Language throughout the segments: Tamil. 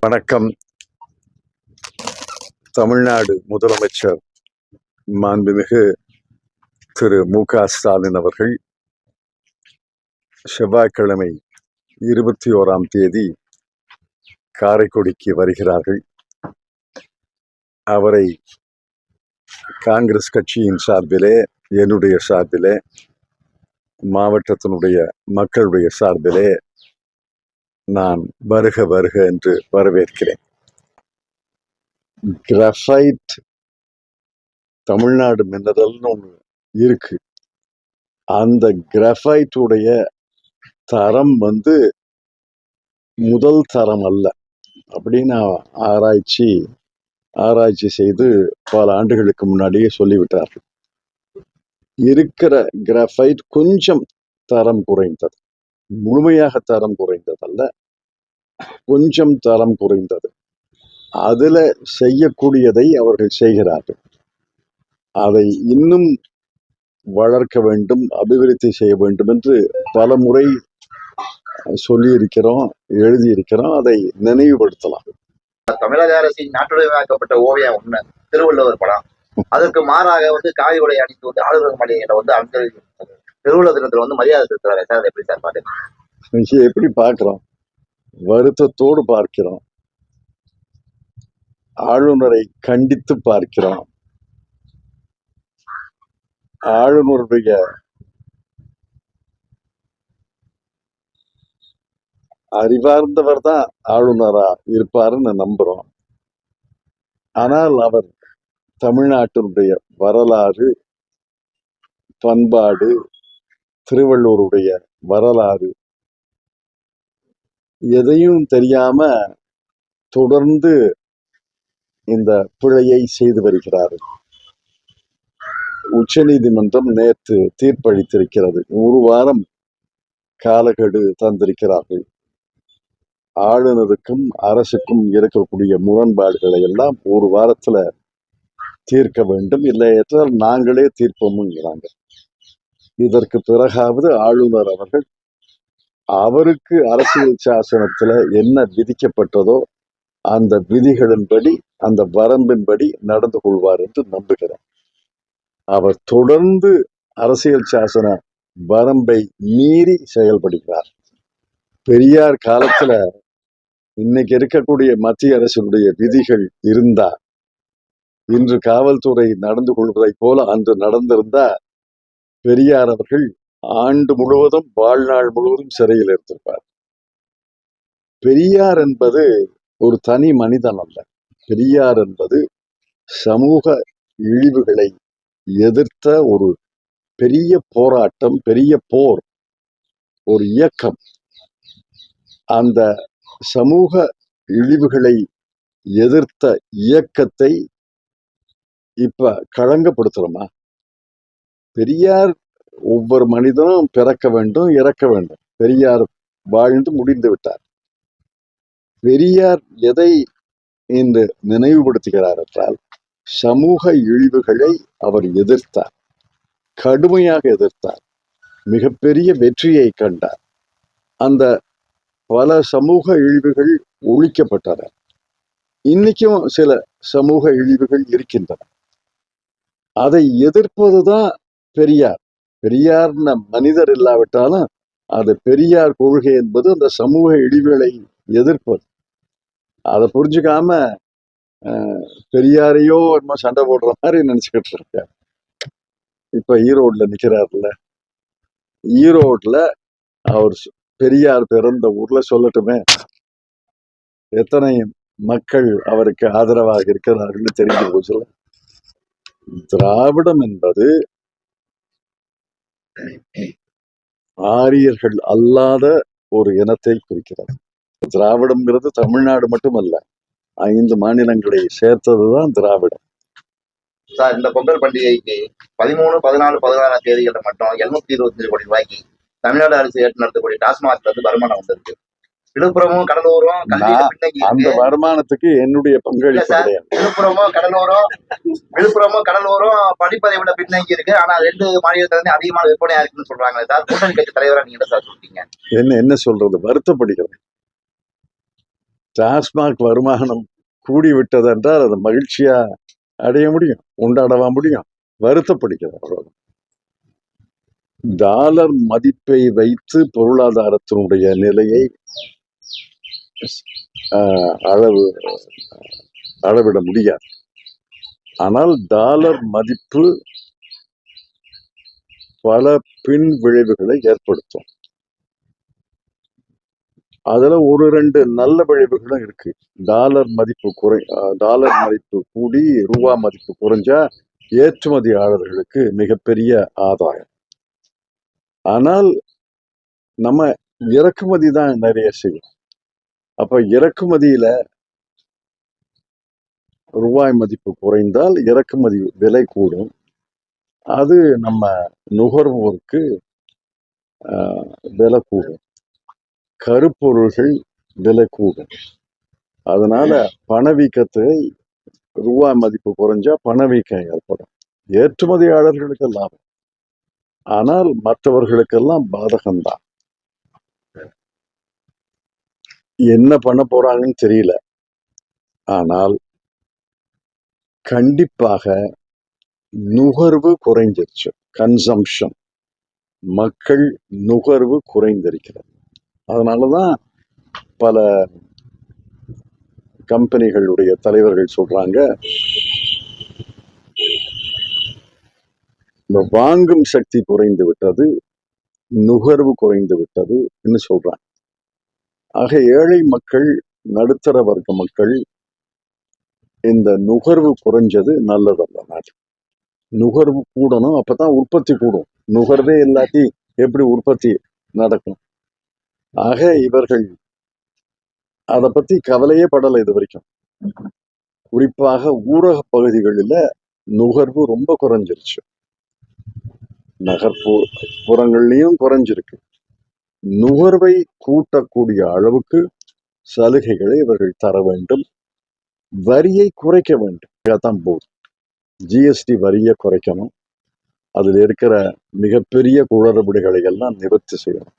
வணக்கம். தமிழ்நாடு முதலமைச்சர் மாண்புமிகு திரு மு.க. ஸ்டாலின் அவர்கள் செவ்வாய்க்கிழமை 21ஆம் தேதி காரைக்குடிக்கு வருகிறார்கள். அவரை காங்கிரஸ் கட்சியின் சார்பிலே, என்னுடைய சார்பிலே, மாவட்டத்தினுடைய மக்களுடைய சார்பிலே நான் வருக வருக என்று வரவேற்கிறேன். கிராஃபைட் தமிழ்நாடு மினரல்னு ஒன்று இருக்கு. அந்த கிராஃபைட்டுடைய தரம் முதல் தரம் அல்ல அப்படின்னு ஆராய்ச்சி செய்து பல ஆண்டுகளுக்கு முன்னாடியே சொல்லிவிட்டார்கள். இருக்கிற கிராஃபைட் கொஞ்சம் தரம் குறைந்தது, முழுமையாக தரம் குறைந்ததல்ல, கொஞ்சம் தரம் குறைந்தது. அதுல செய்யக்கூடியதை அவர்கள் செய்கிறார்கள். அதை இன்னும் வளர்க்க வேண்டும், அபிவிருத்தி செய்ய வேண்டும் என்று பல முறை சொல்லியிருக்கிறோம், எழுதியிருக்கிறோம். அதை நினைவுபடுத்தலாம். தமிழக அரசின் நாட்டுடைமையாக்கப்பட்ட ஓவியம் ஒண்ணு திருவள்ளுவர் படம். அதற்கு மாறாக காவி உடை அணிந்து ஆளுநர் மாளிகையில அஞ்சலி திருவள்ளுவர் தினத்துல மரியாதை செலுத்துறாரு சார். எப்படி சார் பாருங்க? எப்படி பார்க்கிறோம்? வருத்தத்தோடு பார்க்கிறோம். ஆளுநரை கண்டித்து பார்க்கிறோம். ஆளுநருடைய அறிவார்ந்தவர் தான் ஆளுநரா இருப்பாருன்னு நம்புறோம். ஆனால் அவர் தமிழ்நாட்டினுடைய வரலாறு, பண்பாடு, திருவள்ளுவருடைய வரலாறு எதையும் தெரியாம தொடர்ந்து இந்த பிழையை செய்து வருகிறார்கள். உச்ச நீதிமன்றம் நேற்று தீர்ப்பளித்திருக்கிறது. ஒரு வாரம் காலக்கெடு தந்திருக்கிறார்கள். ஆளுநருக்கும் அரசுக்கும் இருக்கக்கூடிய முரண்பாடுகளை எல்லாம் ஒரு வாரத்துல தீர்க்க வேண்டும், இல்லை என்றால் நாங்களே தீர்ப்போம்ங்கிறாங்க. இதற்கு பிறகாவது ஆளுநர் அவர்கள் அவருக்கு அரசியல் சாசனத்துல என்ன விதிக்கப்பட்டதோ அந்த விதிகளின்படி, அந்த வரம்பின்படி நடந்து கொள்வார் என்று நம்புகிறேன். அவர் தொடர்ந்து அரசியல் சாசன வரம்பை மீறி செயல்படுகிறார். பெரியார் காலத்துல இன்னைக்கு இருக்கக்கூடிய மத்திய அரசினுடைய விதிகள் இருந்தா, இன்று காவல்துறை நடந்து கொள்வதை போல அன்று நடந்திருந்தா, பெரியார் அவர்கள் ஆண்டு முழுவதும், வாழ்நாள் முழுவதும் சிறையில் இருந்திருப்பார். பெரியார் என்பது ஒரு தனி மனிதன் அல்ல. பெரியார் என்பது சமூக இழிவுகளை எதிர்த்த ஒரு பெரிய போராட்டம், பெரிய போர், ஒரு இயக்கம். அந்த சமூக இழிவுகளை எதிர்த்த இயக்கத்தை இப்ப களங்கப்படுத்துறோமா? பெரியார் ஒவ்வொரு மனிதனும் பிறக்க வேண்டும், இறக்க வேண்டும். பெரியார் வாழ்ந்து முடிந்து விட்டார். பெரியார் எதை இன்று நினைவுபடுத்துகிறார் என்றால், சமூக இழிவுகளை அவர் எதிர்த்தார், கடுமையாக எதிர்த்தார், மிகப்பெரிய வெற்றியை கண்டார். அந்த பல சமூக இழிவுகள் ஒழிக்கப்பட்டன. இன்னைக்கும் சில சமூக இழிவுகள் இருக்கின்றன. அதை எதிர்ப்பதுதான் பெரியார். பெரியார்ன மனிதர் இல்லாவிட்டாலும் அது பெரியார் கொள்கை என்பது அந்த சமூக இழிவுகளை எதிர்ப்பது. அதை புரிஞ்சுக்காம பெரியாரையோ என்னமோ சண்டை போடுற மாதிரி நினைச்சுக்கிட்டு இருக்க. இப்ப ஈரோட்ல நிக்கிறாருல்ல, ஈரோட்ல அவர் பெரியார் பிறந்த ஊர்ல சொல்லட்டுமே, எத்தனை மக்கள் அவருக்கு ஆதரவாக இருக்கிறார்கள் தெரிஞ்சு போச்சுல. திராவிடம் என்பது ஆரியர்கள் அல்லாத ஒரு இனத்தை குறிக்கிறது. திராவிடம்ங்கிறது தமிழ்நாடு மட்டுமல்ல, 5 மாநிலங்களை சேர்த்ததுதான் திராவிடம். சார், இந்த பொங்கல் பண்டிகைக்கு 13, 14, 16 தேதிகளில் மட்டும் 725 கோடி ரூபாய்க்கு தமிழ்நாடு அரசு ஏற்று நடத்தக்கூடிய டாஸ்மாக் வருமானம் வந்திருக்கு. விழுப்புரமும் கடலூரும் அந்த வருமானத்துக்கு என்னுடைய பங்களிப்பு கிடையாது. விழுப்புரமும் கடலூரும் படிப்பதை விட பின்னங்கி இருக்கு. ஆனா 2 மாநிலத்துல அதிகமான விற்பனையா இருக்குன்னு சொல்றாங்க சார். கூட்டணி கட்சி தலைவரா நீங்க சார் சொல்றீங்க. என்ன சொல்றது? வருத்தப்படுகிறேன். டாஸ்மாக் வருமானம் கூடிவிட்டது என்றால் அதை மகிழ்ச்சியா அடைய முடியும், கொண்டாடவா முடியும்? வருத்தப்படுகிறது. அவ்வளவுதான். டாலர் மதிப்பை வைத்து பொருளாதாரத்தினுடைய நிலையை அளவிட முடியாது. ஆனால் டாலர் மதிப்பு பல பின் விளைவுகளை ஏற்படுத்தும். அதுல ஒரு 2 நல்ல விளைவுகளும் இருக்கு. டாலர் மதிப்பு கூடி ரூபா மதிப்பு குறைஞ்சா ஏற்றுமதியாளர்களுக்கு மிகப்பெரிய ஆதாயம். ஆனால் நம்ம இறக்குமதி தான் நிறைய செய்யும். அப்ப இறக்குமதியில ரூபாய் மதிப்பு குறைந்தால் இறக்குமதி விலை கூடும். அது நம்ம நுகர்வோருக்கு விலை கூடும், கருப்பொருள்கள் விலை கூடும். அதனால பணவீக்கத்தை ரூபாய் மதிப்பு குறைஞ்சா பணவீக்கம் ஏற்படும். ஏற்றுமதியாளர்களுக்கு லாபம், ஆனால் மற்றவர்களுக்கெல்லாம் பாதகம்தான். என்ன பண்ண போறாங்கன்னு தெரியல. ஆனால் கண்டிப்பாக நுகர்வு குறைஞ்சிருச்சு. கன்சம்ஷன், மக்கள் நுகர்வு குறைந்திருக்கிறது. அதனாலதான் பல கம்பெனிகளுடைய தலைவர்கள் சொல்றாங்க, இந்த வாங்கும் சக்தி குறைந்து விட்டது, நுகர்வு குறைந்து விட்டது என்று சொல்றாங்க. ஆக ஏழை மக்கள், நடுத்தர வர்க்க மக்கள் இந்த நுகர்வு குறைஞ்சது நல்லதல்ல. நாட்டு நுகர்வு கூடணும், அப்பதான் உற்பத்தி கூடும். நுகர்வே இல்லாட்டி எப்படி உற்பத்தி நடக்கும்? ஆக இவர்கள் அதை பத்தி கவலையே படலை இது வரைக்கும். குறிப்பாக ஊரக பகுதிகளில் நுகர்வு ரொம்ப குறைஞ்சிருச்சு, நகர்ப்புறங்கள்லயும் குறைஞ்சிருக்கு. நுகர்வை கூட்டக்கூடிய அளவுக்கு சலுகைகளை இவர்கள் தர வேண்டும், வரியை குறைக்க வேண்டும். தான் போதும். ஜிஎஸ்டி வரியை குறைக்கணும், அதில் இருக்கிற மிகப்பெரிய குளறுபடிகளை எல்லாம் நிவர்த்தி செய்யணும்.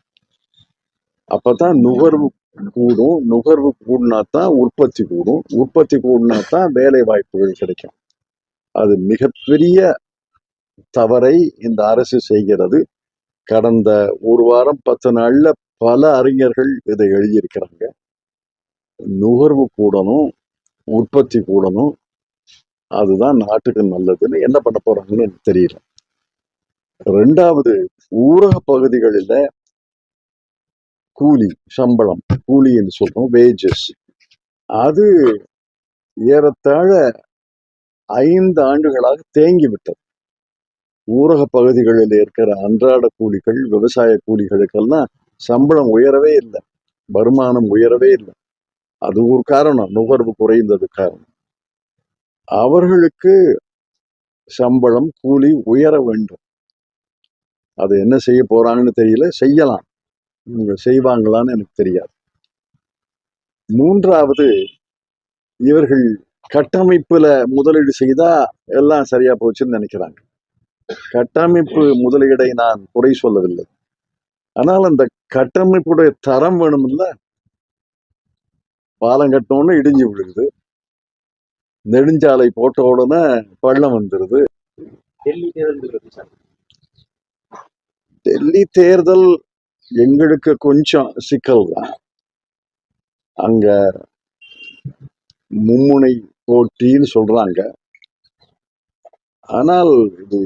அப்பதான் நுகர்வு கூடும், நுகர்வு கூடினாத்தான் உற்பத்தி கூடும், உற்பத்தி கூடினாத்தான் வேலை வாய்ப்புகள் கிடைக்கும். அது மிகப்பெரிய தவறை இந்த அரசு செய்கிறது. கடந்த ஒரு வாரம் 10 நாள்ல பல அறிஞர்கள் இதை எழுதியிருக்கிறாங்க. நுகர்வு கூடணும், உற்பத்தி கூடணும், அதுதான் நாட்டுக்கு நல்லதுன்னு. என்ன பண்ண போறாங்கன்னு எனக்கு தெரியல. 2வது, ஊரக பகுதிகளில் கூலி, சம்பளம், கூலி என்று சொல்றோம், வேஜஸ், அது ஏறத்தாழ 5 ஆண்டுகளாக தேங்கி விட்டது. ஊரக பகுதிகளில் இருக்கிற அன்றாட கூலிகள், விவசாய கூலிகளுக்கெல்லாம் சம்பளம் உயரவே இல்லை, வருமானம் உயரவே இல்லை. அது ஒரு காரணம், நுகர்வு குறைந்தது காரணம். அவர்களுக்கு சம்பளம், கூலி உயர வேண்டும். அது என்ன செய்ய போறாங்கன்னு தெரியல. செய்யலாம், இவங்க செய்வாங்களான்னு எனக்கு தெரியாது. 3வது, இவர்கள் கட்டமைப்புல முதலீடு செய்தா எல்லாம் சரியா போச்சுன்னு நினைக்கிறாங்க. கட்டமைப்பு முதலீடை நான் குறை சொல்லவில்லை, ஆனால் அந்த கட்டமைப்புடைய தரம் வேணும். இல்ல, பாலம் கட்டணும்னு இடிஞ்சு விழுகுது, நெடுஞ்சாலை போட்ட உடனே பள்ளம் வந்துருது. டெல்லி தேர்தல் எங்களுக்கு கொஞ்சம் சிக்கல் தான். அங்க மும்முனை போட்டின்னு சொல்றாங்க. ஆனால் இது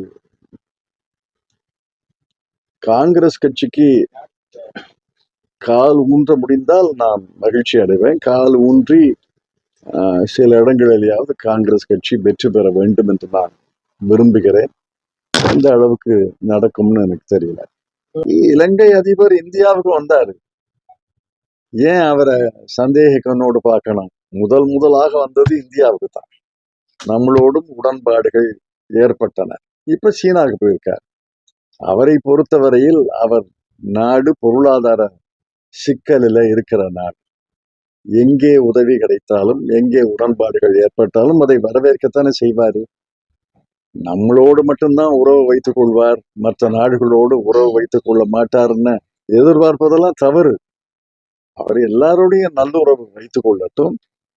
காங்கிரஸ் கட்சிக்கு கால் ஊன்ற முடிந்தால் நான் மகிழ்ச்சி அடைவேன். கால் ஊன்றி சில இடங்களிலேயாவது காங்கிரஸ் கட்சி வெற்றி பெற வேண்டும் என்று நான் விரும்புகிறேன். எந்த அளவுக்கு நடக்கும்னு எனக்கு தெரியல. இலங்கை அதிபர் இந்தியாவுக்கு வந்தாரு, ஏன் அவரை சந்தேக கண்ணோடு பார்க்கணும்? முதலாக வந்தது இந்தியாவுக்கு தான். நம்மளோடும் உடன்பாடுகள் ஏற்பட்டன. இப்ப சீனாவுக்கு போயிருக்கார். அவரை பொறுத்தவரையில் அவர் நாடு பொருளாதார சிக்கலில் இருக்கிற நாடு. எங்கே உதவி கிடைத்தாலும், எங்கே உடன்பாடுகள் ஏற்பட்டாலும் அதை வரவேற்கத்தானே செய்வாரு. நம்மளோடு மட்டும்தான் உறவு வைத்துக் கொள்வார், மற்ற நாடுகளோடு உறவு வைத்துக் கொள்ள மாட்டாருன்னு எதிர்பார்ப்பதெல்லாம் தவறு. அவர் எல்லாரோடையும் நல்லுறவு வைத்துக் கொள்ளட்டும்,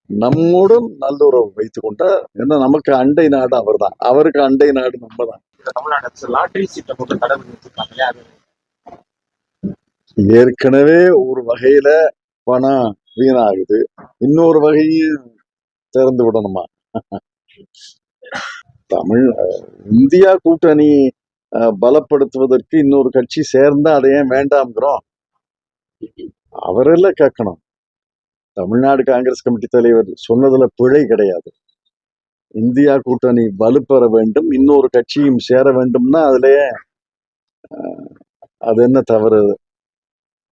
நம்மோடும் நல்லுறவு வைத்துக் கொண்டா, ஏன்னா நமக்கு அண்டை நாடு அவர்தான், அவருக்கு அண்டை நாடு நம்ம தான். தமிழ்நாடு அரசு லாட்டரி சீட்டை போட்டு தடை பண்ணி வச்சிருக்காங்க இல்லையா? அது ஏற்கனவே ஒரு வகையில பணம் வீணாகுது, இன்னொரு வகையும் திறந்து விடணுமா? தமிழ் இந்தியா கூட்டணி பலப்படுத்துவதற்கு இன்னொரு கட்சி சேர்ந்தா அதை ஏன் வேண்டாம்ங்கிறோம்? அவரெல்லாம் கேட்கணும். தமிழ்நாடு காங்கிரஸ் கமிட்டி தலைவர் சொன்னதுல பிழை கிடையாது. இந்தியா கூட்டணி வலுப்பெற வேண்டும், இன்னொரு கட்சியும் சேர வேண்டும்னா அதுலயே அது என்ன தவறு?